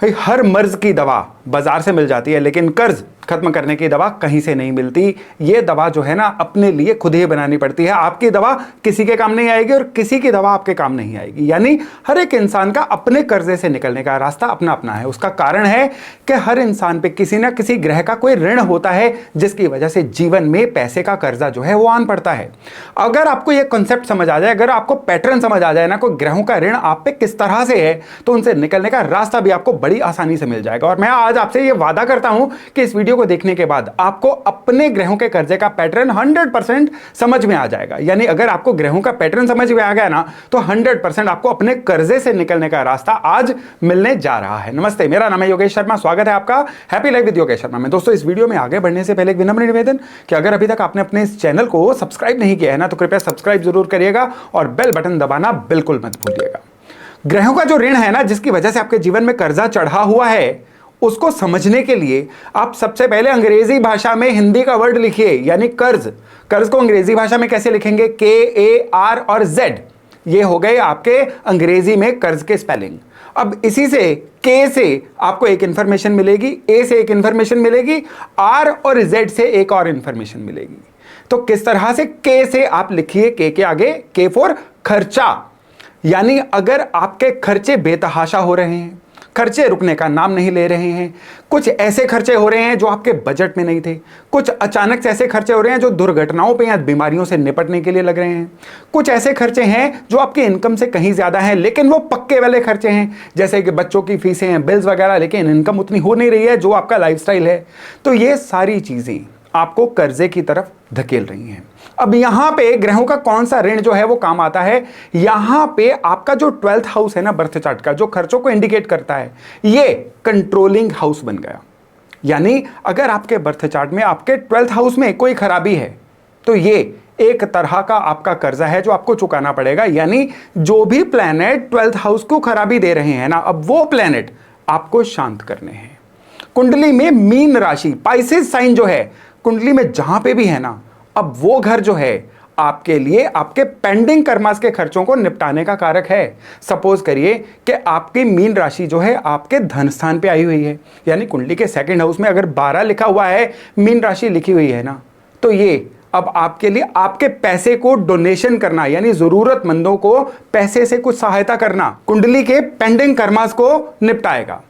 भाई हर मर्ज की दवा बाजार से मिल जाती है, लेकिन कर्ज खत्म करने की दवा कहीं से नहीं मिलती। ये दवा जो है ना अपने लिए खुद ही बनानी पड़ती है। आपकी दवा किसी के काम नहीं आएगी और किसी की दवा आपके काम नहीं आएगी। यानी हर एक इंसान का अपने कर्जे से निकलने का रास्ता अपना अपना है। उसका कारण है कि हर इंसान पे किसी ना किसी ग्रह का कोई ऋण होता है, जिसकी वजह से जीवन में पैसे का कर्जा जो है वो आन पड़ता है। अगर आपको ये कॉन्सेप्ट समझ आ जाए, अगर आपको पैटर्न समझ आ जाए ना, कोई ग्रहों का ऋण आप पे किस तरह से है, तो उनसे निकलने का रास्ता भी आपको बड़ी आसानी से मिल जाएगा। और मैं आज आपसे ये वादा करता हूं कि इस वीडियो को देखने के बाद आपको अपने ग्रहों के कर्जे का पैटर्न 100% समझ में आ जाएगा। यानी अगर आपको ग्रहों का पैटर्न समझ में आ गया ना, तो 100% आपको अपने कर्जे से निकलने का रास्ता आज मिलने जा रहा है। नमस्ते, मेरा नाम है योगेश शर्मा। स्वागत है आपका happy life with Yogesh Sharma में। दोस्तों, इस वीडियो में आगे बढ़ने से पहले एक विनम्र निवेदन कि अगर अभी तक आपने अपने इस चैनल को सब्सक्राइब नहीं किया है ना, तो कृपया सब्सक्राइब जरूर करिएगा और बेल बटन दबाना बिल्कुल मत भूलिएगा। ग्रहों का जो ऋण है ना, जिसकी वजह से आपके जीवन में कर्जा चढ़ा हुआ है, उसको समझने के लिए आप सबसे पहले अंग्रेजी भाषा में हिंदी का वर्ड लिखिए, यानी कर्ज। कर्ज को अंग्रेजी भाषा में कैसे लिखेंगे? KAR और Z। ये हो गए आपके अंग्रेजी में कर्ज के स्पेलिंग। अब इसी से K से आपको एक इंफॉर्मेशन मिलेगी, A से एक इंफॉर्मेशन मिलेगी, R और Z से एक और इंफॉर्मेशन मिलेगी। तो किस तरह से? K से आप लिखिए, K के आगे K फॉर खर्चा। यानी अगर आपके खर्चे बेतहाशा हो रहे हैं, खर्चे रुकने का नाम नहीं ले रहे हैं, कुछ ऐसे खर्चे हो रहे हैं जो आपके बजट में नहीं थे, कुछ अचानक से ऐसे खर्चे हो रहे हैं जो दुर्घटनाओं पे या बीमारियों से निपटने के लिए लग रहे हैं, कुछ ऐसे खर्चे हैं जो आपकी इनकम से कहीं ज्यादा हैं, लेकिन वो पक्के वाले खर्चे हैं, जैसे कि बच्चों की फीसें हैं, बिल्स वगैरह, लेकिन इनकम उतनी हो नहीं रही है जो आपका लाइफस्टाइल है। तो ये सारी चीजें आपको कर्जे की तरफ धकेल रही हैं। अब यहां पे ग्रहों का कौन सा ऋण जो है वो काम आता है? यहां पे आपका जो 12th हाउस है ना, बर्थ चार्ट का, जो खर्चों को इंडिकेट करता है, ये कंट्रोलिंग हाउस बन गया। यानी अगर आपके बर्थ चार्ट में आपके 12th हाउस में कोई खराबी है, तो ये एक तरह का आपका कर्जा है जो आपको चुकाना पड़ेगा। यानी जो भी प्लैनेट 12th हाउस को खराबी दे रहे हैं ना, अब वो प्लैनेट आपको शांत करने हैं। कुंडली में मीन राशि, पाइसेस साइन जो है, कुंडली में जहां पे भी है ना, अब वो घर जो है आपके लिए आपके पेंडिंग कर्मास के खर्चों को निपटाने का कारक है। सपोज करिए कि आपकी मीन राशि जो है आपके धन स्थान पे आई हुई है, यानी कुंडली के 2nd हाउस में अगर 12 लिखा हुआ है, मीन राशि लिखी हुई है ना, तो ये अब आपके लिए आपके पैसे को डोनेशन करना, यानी जरूरतमंदों को पैसे से कुछ सहायता करना, कुंडली के पेंडिंग कर्मास को निपटाएगा।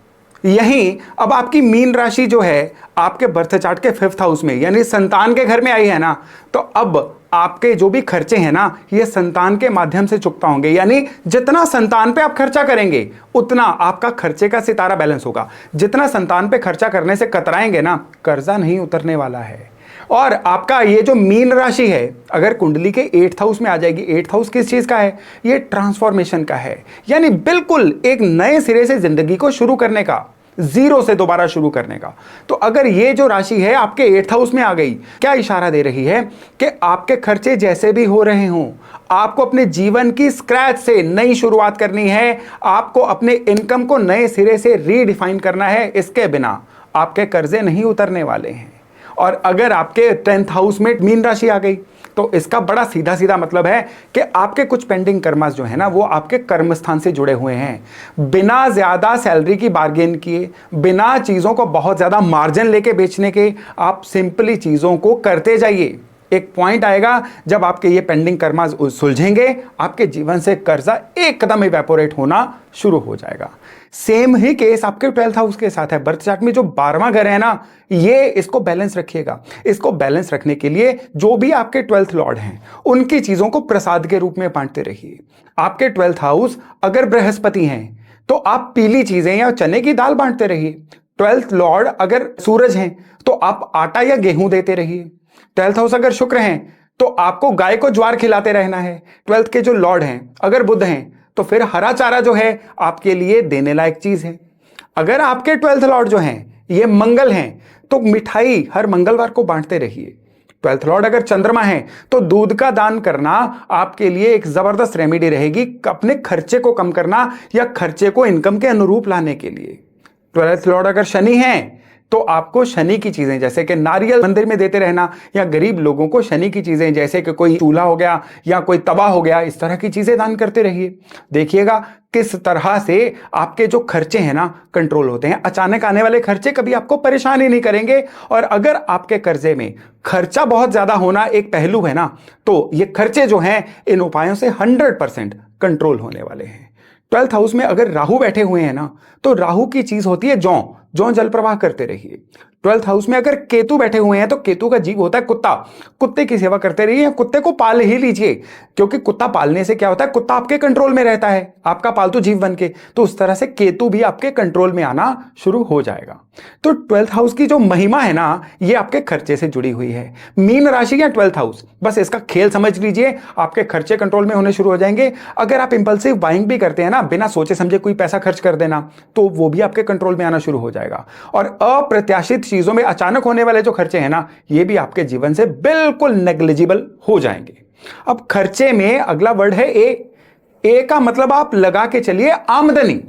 यही अब आपकी मीन राशि जो है आपके बर्थ चार्ट के 5th हाउस में, यानी संतान के घर में आई है ना, तो अब आपके जो भी खर्चे हैं ना, ये संतान के माध्यम से चुकता होंगे। यानी जितना संतान पे आप खर्चा करेंगे, उतना आपका खर्चे का सितारा बैलेंस होगा। जितना संतान पे खर्चा करने से कतराएंगे ना, कर्जा नहीं उतरने वाला है। और आपका ये जो मीन राशि है, अगर कुंडली के 8th हाउस में आ जाएगी, 8th हाउस किस चीज का है? ये ट्रांसफॉर्मेशन का है, यानी बिल्कुल एक नए सिरे से जिंदगी को शुरू करने का, जीरो से दोबारा शुरू करने का। तो अगर ये जो राशि है आपके 8th हाउस में आ गई, क्या इशारा दे रही है? कि आपके खर्चे जैसे भी हो रहे हों, आपको अपने जीवन की स्क्रैच से नई शुरुआत करनी है, आपको अपने इनकम को नए सिरे से रीडिफाइन करना है। इसके बिना आपके कर्जे नहीं उतरने वाले हैं। और अगर आपके 10th हाउस में मीन राशि आ गई, तो इसका बड़ा सीधा सीधा मतलब है कि आपके कुछ पेंडिंग कर्मास जो है ना, वो आपके कर्म स्थान से जुड़े हुए हैं। बिना ज्यादा सैलरी की बार्गेन किए, बिना चीजों को बहुत ज्यादा मार्जिन लेके बेचने के, आप सिंपली चीजों को करते जाइए। एक पॉइंट आएगा जब आपके ये पेंडिंग कर्मा सुलझेंगे, आपके जीवन से कर्जा एक कदम इवेपोरेट होना शुरू हो जाएगा। सेम ही केस आपके 12th हाउस के साथ है। बर्थ चार्ट में जो 12वां घर है ना, ये इसको बैलेंस रखिएगा। इसको बैलेंस रखने के लिए जो भी आपके 12th लॉर्ड हैं, उनकी चीजों को प्रसाद के रूप में बांटते रहिए। आपके 12th हाउस अगर बृहस्पति हैं, तो आप पीली चीजें या चने की दाल बांटते रहिए। 12th लॉर्ड अगर सूरज हैं, तो आप आटा या गेहूं देते रहिए। 12th हाउस अगर शुक्र हैं, तो आपको गाय को ज्वार खिलाते रहना है। 12th के जो लॉर्ड हैं अगर बुध हैं, तो फिर हरा चारा जो है आपके लिए देने लायक चीज है। अगर आपके 12th लॉर्ड जो हैं ये मंगल हैं, तो मिठाई हर मंगलवार को बांटते रहिए। 12th लॉर्ड अगर चंद्रमा है, तो दूध का दान करना आपके लिए एक जबरदस्त रेमेडी रहेगी अपने खर्चे को कम करना या खर्चे को इनकम के अनुरूप लाने के लिए। 12th लॉर्ड अगर शनि है, तो आपको शनि की चीजें जैसे कि नारियल मंदिर में देते रहना, या गरीब लोगों को शनि की चीजें जैसे कि कोई चूल्हा हो गया या कोई तवा हो गया, इस तरह की चीजें दान करते रहिए। देखिएगा किस तरह से आपके जो खर्चे हैं ना कंट्रोल होते हैं। अचानक आने वाले खर्चे कभी आपको परेशान ही नहीं करेंगे। और अगर आपके कर्जे में खर्चा बहुत ज्यादा होना एक पहलू है ना, तो ये खर्चे जो हैं इन उपायों से 100% कंट्रोल होने वाले हैं। 12th हाउस में अगर राहु बैठे हुए हैं ना, तो राहु की चीज होती है जौ, जौ जल प्रवाह करते रहिए। 12th हाउस में अगर केतु बैठे हुए हैं, तो केतु का जीव होता है कुत्ता, कुत्ते की सेवा करते रहिए, कुत्ते को पाल ही लीजिए, क्योंकि कुत्ता पालने से क्या होता है, कुत्ता आपके कंट्रोल में रहता है, आपका पालतू जीव बन के। तो उस तरह से केतु भी आपके कंट्रोल में आना शुरू हो जाएगा। तो 12th हाउस की जो महिमा है ना, ये आपके खर्चे से जुड़ी हुई है। मीन राशि या 12th हाउस, बस इसका खेल समझ लीजिए, आपके खर्चे कंट्रोल में होने शुरू हो जाएंगे। अगर आप इंपल्सिव बाइंग भी करते हैं ना, बिना सोचे समझे कोई पैसा खर्च कर देना, तो वो भी आपके कंट्रोल में आना शुरू हो जाएगा। और अप्रत्याशित चीजों में अचानक होने वाले जो खर्चे हैं ना, ये भी आपके जीवन से बिल्कुल नेग्लिजिबल हो जाएंगे। अब खर्चे में अगला वर्ड है ए का मतलब आप लगा के चलिए आमदनी।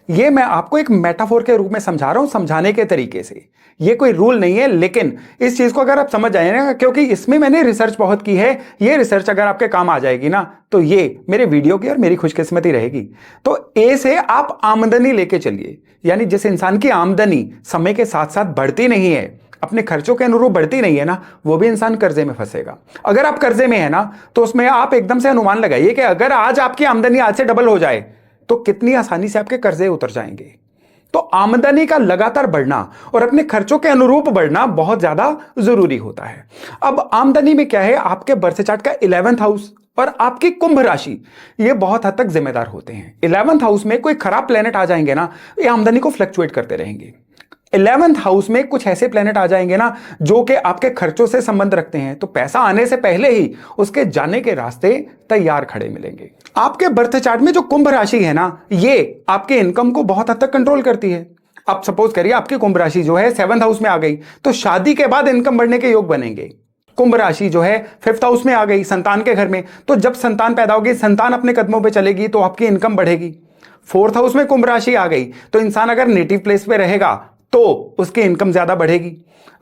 ये मैं आपको एक मेटाफोर के रूप में समझा रहा हूं, समझाने के तरीके से। ये कोई रूल नहीं है, लेकिन इस चीज को अगर आप समझ जाए ना, क्योंकि इसमें मैंने रिसर्च बहुत की है, ये रिसर्च अगर आपके काम आ जाएगी ना, तो ये मेरे वीडियो की और मेरी खुशकिस्मती रहेगी। तो ए से आप आमदनी लेके चलिए, यानी जिस इंसान की आमदनी समय के साथ साथ बढ़ती नहीं है, अपने खर्चों के अनुरूप बढ़ती नहीं है ना, वो भी इंसान कर्जे में फंसेगा। अगर आप कर्जे में है ना, तो उसमें आप एकदम से अनुमान लगाइए कि अगर आज आपकी आमदनी आज से डबल हो जाए, तो कितनी आसानी से आपके कर्जे उतर जाएंगे। तो आमदनी का लगातार बढ़ना और अपने खर्चों के अनुरूप बढ़ना बहुत ज्यादा जरूरी होता है। अब आमदनी में क्या है, आपके बर्थ चार्ट का 11th हाउस और आपकी कुंभ राशि, ये बहुत हद तक जिम्मेदार होते हैं। 11th हाउस में कोई खराब प्लेनेट आ जाएंगे ना, ये आमदनी को फ्लक्चुएट करते रहेंगे। 11th हाउस में कुछ ऐसे प्लेनेट आ जाएंगे ना, जो कि आपके खर्चों से संबंध रखते हैं, तो पैसा आने से पहले ही उसके जाने के रास्ते तैयार खड़े मिलेंगे। आपके बर्थ चार्ट में जो कुंभ राशि है ना, ये आपके इनकम को बहुत हद तक कंट्रोल करती है। अब सपोज करिए आपकी कुंभ राशि जो है 7th हाउस में आ गई, तो शादी के बाद इनकम बढ़ने के योग बनेंगे। कुंभ राशि जो है 5th हाउस में आ गई, संतान के घर में, तो जब संतान पैदा होगी, संतान अपने कदमों पे चलेगी, तो आपकी इनकम बढ़ेगी। 4th हाउस में कुंभ राशि आ गई, तो इंसान अगर नेटिव प्लेस पे रहेगा तो उसकी इनकम ज्यादा बढ़ेगी।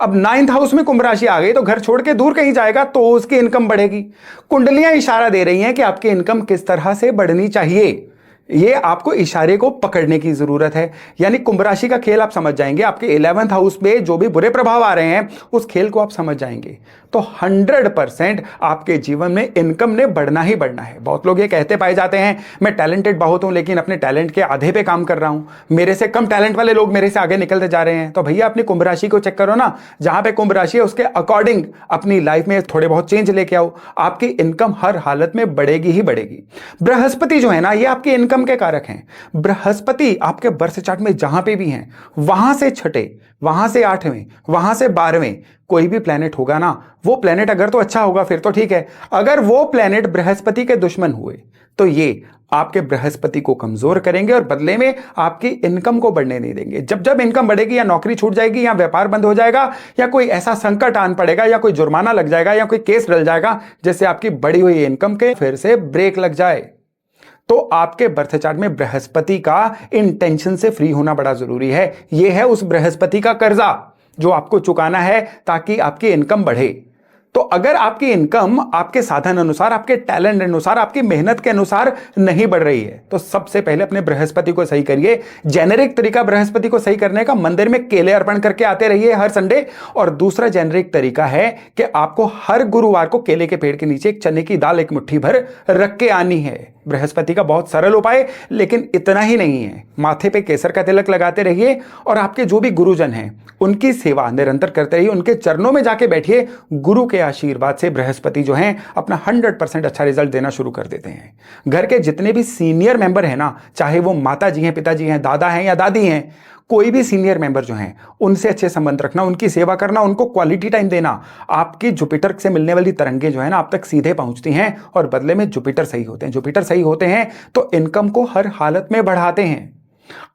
अब 9th हाउस में कुंभ राशि आ गई, तो घर छोड़ के दूर कहीं जाएगा तो उसकी इनकम बढ़ेगी। कुंडलियां इशारा दे रही हैं कि आपकी इनकम किस तरह से बढ़नी चाहिए, ये आपको इशारे को पकड़ने की जरूरत है। यानी कुंभ राशि का खेल आप समझ जाएंगे, आपके 11th हाउस पे जो भी बुरे प्रभाव आ रहे हैं उस खेल को आप समझ जाएंगे, तो 100% आपके जीवन में इनकम ने बढ़ना ही बढ़ना है। बहुत लोग ये कहते पाए जाते हैं, मैं टैलेंटेड बहुत हूं, लेकिन अपने टैलेंट के आधे पे काम कर रहा हूं, मेरे से कम टैलेंट वाले लोग मेरे से आगे निकलते जा रहे हैं। तो भैया अपनी कुंभ राशि को चेक करो ना, जहां पे कुंभ राशि है उसके अकॉर्डिंग अपनी लाइफ में थोड़े बहुत चेंज लेके आओ, आपकी इनकम हर हालत में बढ़ेगी ही बढ़ेगी। बृहस्पति जो है ना, ये आपकी इनकम के कारक हैं। बृहस्पति आपके बर्थ चार्ट में जहां पे भी हैं, वहां से छठे, वहां से 8वें, वहां से 12वें कोई भी प्लेनेट होगा ना, वो प्लेनेट अगर तो अच्छा होगा फिर तो ठीक है, अगर वो प्लेनेट बृहस्पति के दुश्मन हुए तो ये आपके बृहस्पति को कमजोर करेंगे और बदले में आपकी इनकम को बढ़ने नहीं देंगे। जब जब इनकम बढ़ेगी, या नौकरी छूट जाएगी, या व्यापार बंद हो जाएगा, या कोई ऐसा संकट आन पड़ेगा, या कोई जुर्माना लग जाएगा, या कोई केस डल जाएगा जिससे आपकी बढ़ी हुई इनकम के फिर से ब्रेक लग जाए, तो आपके बर्थ चार्ट में बृहस्पति का इन टेंशन से फ्री होना बड़ा जरूरी है। यह है उस बृहस्पति का कर्जा जो आपको चुकाना है ताकि आपकी इनकम बढ़े। तो अगर आपकी इनकम आपके साधन अनुसार, आपके टैलेंट अनुसार, आपकी मेहनत के अनुसार नहीं बढ़ रही है, तो सबसे पहले अपने बृहस्पति को सही करिए। जेनेरिक तरीका बृहस्पति को सही करने का, मंदिर में केले अर्पण करके आते रहिए हर संडे। और दूसरा जेनेरिक तरीका है कि आपको हर गुरुवार को केले के पेड़ के नीचे एक चने की दाल एक मुट्ठी भर रख के आनी है। बृहस्पति का बहुत सरल उपाय, लेकिन इतना ही नहीं है। माथे पे केसर का तिलक लगाते रहिए और आपके जो भी गुरुजन हैं उनकी सेवा निरंतर करते रहिए, उनके चरणों में जाके बैठिए। गुरु के आशीर्वाद से बृहस्पति जो हैं अपना 100% अच्छा रिजल्ट देना शुरू कर देते हैं। घर के जितने भी सीनियर मेंबर हैं ना, चाहे वो माता जी हैं, पिताजी हैं, दादा हैं या दादी हैं, कोई भी सीनियर मेंबर जो हैं उनसे अच्छे संबंध रखना, उनकी सेवा करना, उनको क्वालिटी टाइम देना। आपकी जुपिटर से मिलने वाली तरंगे जो है ना आप तक सीधे पहुंचती हैं और बदले में जुपिटर सही होते हैं। जुपिटर सही होते हैं तो इनकम को हर हालत में बढ़ाते हैं।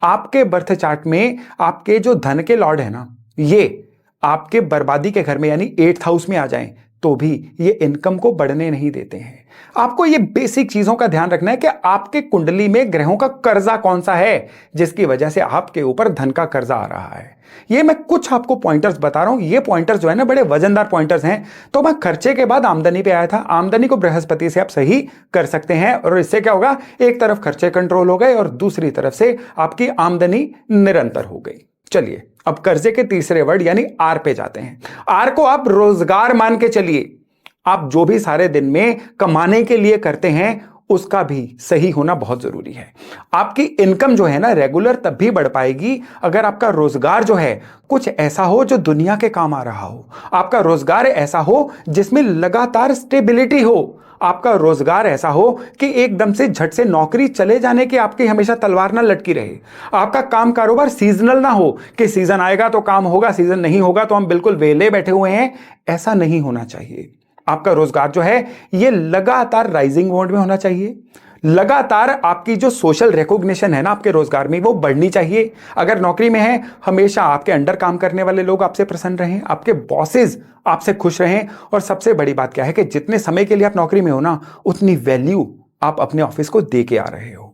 आपके बर्थ चार्ट में आपके जो धन के लॉर्ड है ना, ये आपके बर्बादी के घर में यानी 8th हाउस में आ जाएं तो भी ये इनकम को बढ़ने नहीं देते हैं। आपको ये बेसिक चीजों का ध्यान रखना है कि आपके कुंडली में ग्रहों का कर्जा कौन सा है जिसकी वजह से आपके ऊपर धन का कर्जा आ रहा है। ये मैं कुछ आपको पॉइंटर्स बता रहा हूं। ये पॉइंटर्स जो है ना बड़े वजनदार पॉइंटर्स हैं। तो मैं खर्चे के बाद आमदनी पे आया था। आमदनी को बृहस्पति से आप सही कर सकते हैं और इससे क्या होगा, एक तरफ खर्चे कंट्रोल हो गए और दूसरी तरफ से आपकी आमदनी निरंतर हो गई। चलिए अब कर्जे के तीसरे वर्ड यानी आर पे जाते हैं। आर को आप रोजगार मान के चलिए। आप जो भी सारे दिन में कमाने के लिए करते हैं उसका भी सही होना बहुत जरूरी है। आपकी इनकम जो है ना रेगुलर तब भी बढ़ पाएगी अगर आपका रोजगार जो है कुछ ऐसा हो जो दुनिया के काम आ रहा हो। आपका रोजगार ऐसा हो जिसमें लगातार स्टेबिलिटी हो। आपका रोजगार ऐसा हो कि एकदम से झट से नौकरी चले जाने की आपकी हमेशा तलवार ना लटकी रहे। आपका काम कारोबार सीजनल ना हो कि सीजन आएगा तो काम होगा, सीजन नहीं होगा तो हम बिल्कुल वेले बैठे हुए हैं। ऐसा नहीं होना चाहिए। आपका रोजगार जो है ये लगातार राइजिंग मोड में होना चाहिए। लगातार आपकी जो सोशल रिकॉग्निशन है ना आपके रोजगार में वो बढ़नी चाहिए। अगर नौकरी में है हमेशा आपके अंडर काम करने वाले लोग आपसे प्रसन्न रहें, आपके बॉसेस आपसे खुश रहें। और सबसे बड़ी बात क्या है कि जितने समय के लिए आप नौकरी में हो ना उतनी वैल्यू आप अपने ऑफिस को दे के आ रहे हो।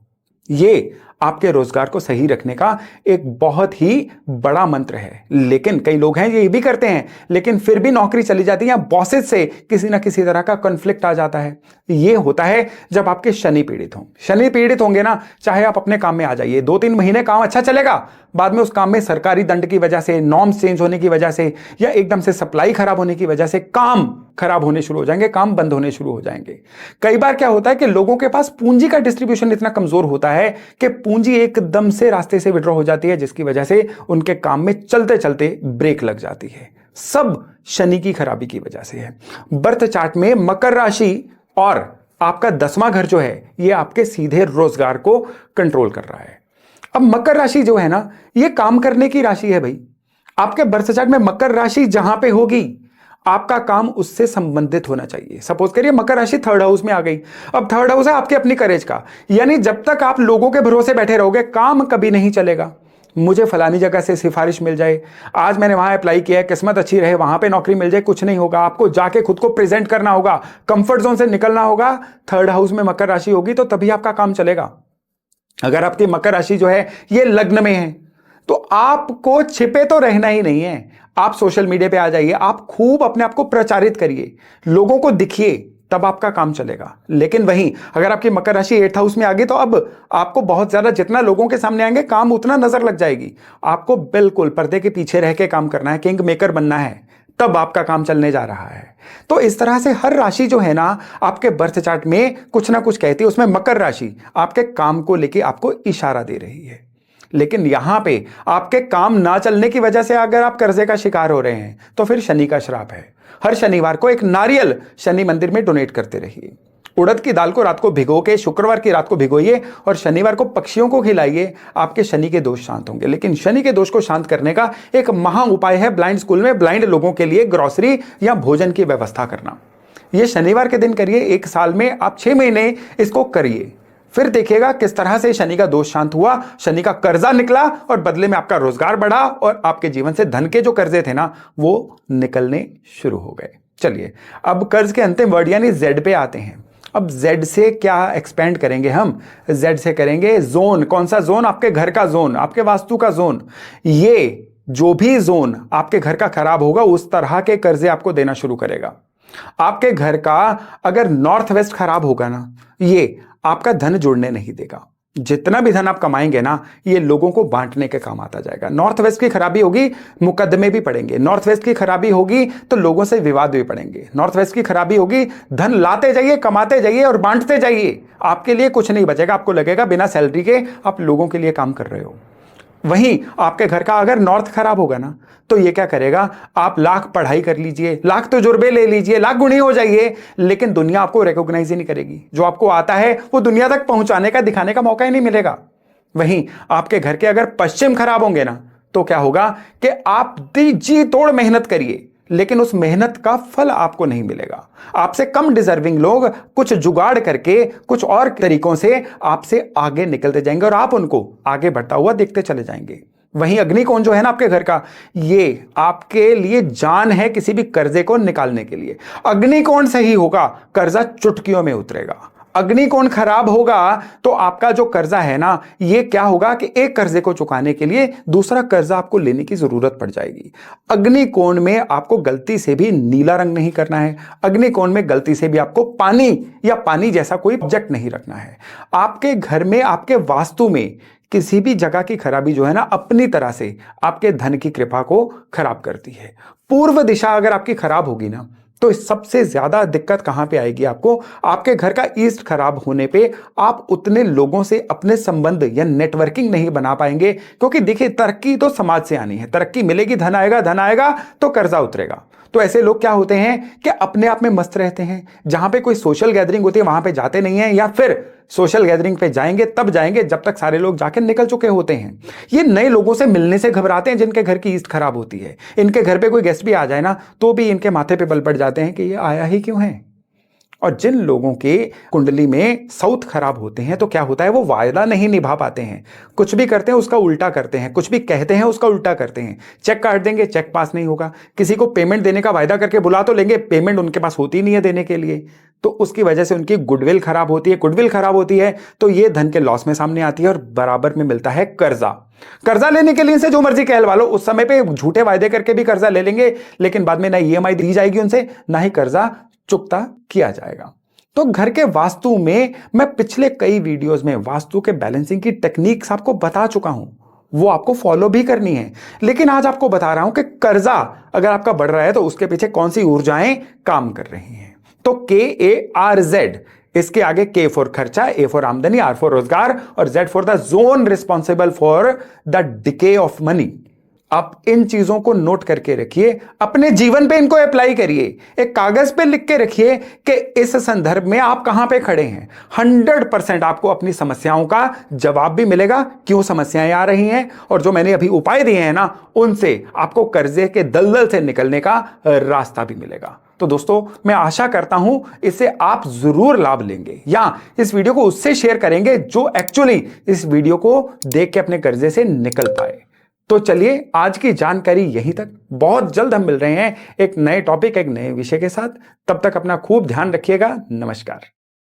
ये आपके रोजगार को सही रखने का एक बहुत ही बड़ा मंत्र है। लेकिन कई लोग हैं ये भी करते हैं लेकिन फिर भी नौकरी चली जाती है या बॉसेस से किसी ना किसी तरह का कॉन्फ्लिक्ट आ जाता है। ये होता है जब आपके शनि पीड़ित हों। शनि पीड़ित होंगे ना, चाहे आप अपने काम में आ जाइए, 2-3 महीने काम अच्छा चलेगा, बाद में उस काम में सरकारी दंड की वजह से, नॉर्म्स चेंज होने की वजह से या एकदम से सप्लाई खराब होने की वजह से काम खराब होने शुरू हो जाएंगे, काम बंद होने शुरू हो जाएंगे। कई बार क्या होता है कि लोगों के पास पूंजी का डिस्ट्रीब्यूशन इतना कमजोर होता है कि पूंजी एकदम से रास्ते से विड्रॉ हो जाती है जिसकी वजह से उनके काम में चलते चलते ब्रेक लग जाती है। सब शनि की खराबी की वजह से है। बर्थ चार्ट में मकर राशि और आपका 10वां घर जो है ये आपके सीधे रोजगार को कंट्रोल कर रहा है। अब मकर राशि जो है ना ये काम करने की राशि है भाई। आपके बर्थ चार्ट में मकर राशि जहां पे होगी आपका काम उससे संबंधित होना चाहिए। सपोज करिए मकर राशि 3rd हाउस में आ गई। अब 3rd हाउस है आपकी अपनी करेज का, यानी जब तक आप लोगों के भरोसे बैठे रहोगे काम कभी नहीं चलेगा। मुझे फलानी जगह से सिफारिश मिल जाए, आज मैंने वहां अप्लाई किया है, किस्मत अच्छी रहे, वहां पे नौकरी मिल जाए, कुछ नहीं होगा। आपको जाके खुद को प्रेजेंट करना होगा, कंफर्ट जोन से निकलना होगा। 3rd हाउस में मकर राशि होगी तो तभी आपका काम चलेगा। अगर आपकी मकर राशि जो है ये लग्न में है तो आपको छिपे तो रहना ही नहीं है। आप सोशल मीडिया पे आ जाइए, आप खूब अपने आप को प्रचारित करिए, लोगों को दिखिए, तब आपका काम चलेगा। लेकिन वहीं अगर आपकी मकर राशि 8th हाउस में आ गई तो अब आपको बहुत ज्यादा जितना लोगों के सामने आएंगे काम उतना नजर लग जाएगी। आपको बिल्कुल पर्दे के पीछे रह के काम करना है, किंग मेकर बनना है, तब आपका काम चलने जा रहा है। तो इस तरह से हर राशि जो है ना आपके बर्थ चार्ट में कुछ ना कुछ कहती है। उसमें मकर राशि आपके काम को लेके आपको इशारा दे रही है। लेकिन यहां पे आपके काम ना चलने की वजह से अगर आप कर्जे का शिकार हो रहे हैं तो फिर शनि का श्राप है। हर शनिवार को एक नारियल शनि मंदिर में डोनेट करते रहिए। उड़द की दाल को रात को भिगो के शुक्रवार की रात को भिगोइए और शनिवार को पक्षियों को खिलाइए। आपके शनि के दोष शांत होंगे। लेकिन शनि के दोष को शांत करने का एक महा उपाय है ब्लाइंड स्कूल में ब्लाइंड लोगों के लिए ग्रोसरी या भोजन की व्यवस्था करना। यह शनिवार के दिन करिए। 1 साल में आप 6 महीने इसको करिए, फिर देखिएगा किस तरह से शनि का दोष शांत हुआ, शनि का कर्जा निकला और बदले में आपका रोजगार बढ़ा और आपके जीवन से धन के जो कर्जे थे ना वो निकलने शुरू हो गए। चलिए अब कर्ज के अंतिम वर्ड यानी जेड पे आते हैं। अब जेड से क्या एक्सपेंड करेंगे हम? जेड से करेंगे जोन। कौन सा जोन? आपके घर का जोन, आपके वास्तु का जोन। ये जो भी जोन आपके घर का खराब होगा उस तरह के कर्जे आपको देना शुरू करेगा। आपके घर का अगर नॉर्थ वेस्ट खराब होगा ना ये आपका धन जुड़ने नहीं देगा। जितना भी धन आप कमाएंगे ना ये लोगों को बांटने के काम आता जाएगा। नॉर्थ वेस्ट की खराबी होगी, मुकदमे भी पड़ेंगे। नॉर्थ वेस्ट की खराबी होगी तो लोगों से विवाद भी पड़ेंगे। नॉर्थ वेस्ट की खराबी होगी, धन लाते जाइए, कमाते जाइए और बांटते जाइए, आपके लिए कुछ नहीं बचेगा। आपको लगेगा बिना सैलरी के आप लोगों के लिए काम कर रहे हो। वहीं आपके घर का अगर नॉर्थ खराब होगा ना तो ये क्या करेगा, आप लाख पढ़ाई कर लीजिए, लाख तजुर्बे ले लीजिए, लाख गुणी हो जाइए, लेकिन दुनिया आपको रिकॉग्नाइज ही नहीं करेगी। जो आपको आता है वो दुनिया तक पहुंचाने का, दिखाने का मौका ही नहीं मिलेगा। वहीं आपके घर के अगर पश्चिम खराब होंगे ना तो क्या होगा कि आप जी तोड़ मेहनत करिए लेकिन उस मेहनत का फल आपको नहीं मिलेगा। आपसे कम डिजर्विंग लोग कुछ जुगाड़ करके कुछ और तरीकों से आपसे आगे निकलते जाएंगे और आप उनको आगे बढ़ता हुआ देखते चले जाएंगे। वहीं अग्निकोण जो है ना आपके घर का, ये आपके लिए जान है किसी भी कर्जे को निकालने के लिए। अग्निकोण सही होगा, कर्जा चुटकियों में उतरेगा। अग्निकोण खराब होगा तो आपका जो कर्जा है ना, ये क्या होगा कि एक कर्जे को चुकाने के लिए दूसरा कर्जा आपको लेने की जरूरत पड़ जाएगी। अग्निकोण में आपको गलती से भी नीला रंग नहीं करना है। अग्निकोण में गलती से भी आपको पानी या पानी जैसा कोई ऑब्जेक्ट नहीं रखना है। आपके घर में, आपके वास्तु में किसी भी जगह की खराबी जो है ना, अपनी तरह से आपके धन की कृपा को खराब करती है। पूर्व दिशा अगर आपकी खराब होगी ना, तो सबसे ज्यादा दिक्कत कहां पे आएगी आपको? आपके घर का ईस्ट खराब होने पे आप उतने लोगों से अपने संबंध या नेटवर्किंग नहीं बना पाएंगे। क्योंकि देखिए, तरक्की तो समाज से आनी है, तरक्की मिलेगी, धन आएगा, धन आएगा तो कर्जा उतरेगा। तो ऐसे लोग क्या होते हैं कि अपने आप में मस्त रहते हैं। जहां पे कोई सोशल गैदरिंग होती है वहां पे जाते नहीं है, या फिर सोशल गैदरिंग पे जाएंगे तब जाएंगे जब तक सारे लोग जाके निकल चुके होते हैं। ये नए लोगों से मिलने से घबराते हैं जिनके घर की ईस्ट खराब होती है। इनके घर पे कोई गेस्ट भी आ जाए ना, तो भी इनके माथे पे बल पड़ जाते हैं कि ये आया ही क्यों है। और जिन लोगों के कुंडली में साउथ खराब होते हैं तो क्या होता है, वो वायदा नहीं निभा पाते हैं। कुछ भी करते हैं उसका उल्टा करते हैं, कुछ भी कहते हैं उसका उल्टा करते हैं। चेक काट देंगे, चेक पास नहीं होगा। किसी को पेमेंट देने का वायदा करके बुला तो लेंगे, पेमेंट उनके पास होती नहीं है देने के लिए, तो उसकी वजह से उनकी गुडविल खराब होती है। गुडविल खराब होती है तो ये धन के लॉस में सामने आती है और बराबर में मिलता है कर्जा। कर्जा लेने के लिए इनसे जो मर्जी कहलवा लो, उस समय पे झूठे वायदे करके भी कर्जा ले लेंगे, लेकिन बाद में ना ईएमआई दी जाएगी उनसे, ना ही कर्जा चुकता किया जाएगा। तो घर के वास्तु में मैं पिछले कई वीडियोस में वास्तु के बैलेंसिंग की टेक्निक्स आपको बता चुका हूं, वो आपको फॉलो भी करनी है। लेकिन आज आपको बता रहा हूं कि कर्जा अगर आपका बढ़ रहा है तो उसके पीछे कौन सी ऊर्जाएं काम कर रही हैं। तो KARZ, इसके आगे K फॉर खर्चा, A फॉर आमदनी, R फॉर रोजगार और Z for the zone responsible for the decay of money. आप इन चीजों को नोट करके रखिए, अपने जीवन पे इनको अप्लाई करिए, एक कागज पे लिख के रखिए कि इस संदर्भ में आप कहां पे खड़े हैं। 100% आपको अपनी समस्याओं का जवाब भी मिलेगा, क्यों समस्याएं आ रही हैं, और जो मैंने अभी उपाय दिए हैं ना, उनसे आपको कर्जे के दलदल से निकलने का रास्ता भी मिलेगा। तो दोस्तों, मैं आशा करता हूं इससे आप जरूर लाभ लेंगे, या इस वीडियो को उससे शेयर करेंगे जो एक्चुअली इस वीडियो को देख के अपने कर्जे से निकल पाए। तो चलिए, आज की जानकारी यहीं तक। बहुत जल्द हम मिल रहे हैं एक नए टॉपिक, एक नए विषय के साथ। तब तक अपना खूब ध्यान रखिएगा। नमस्कार।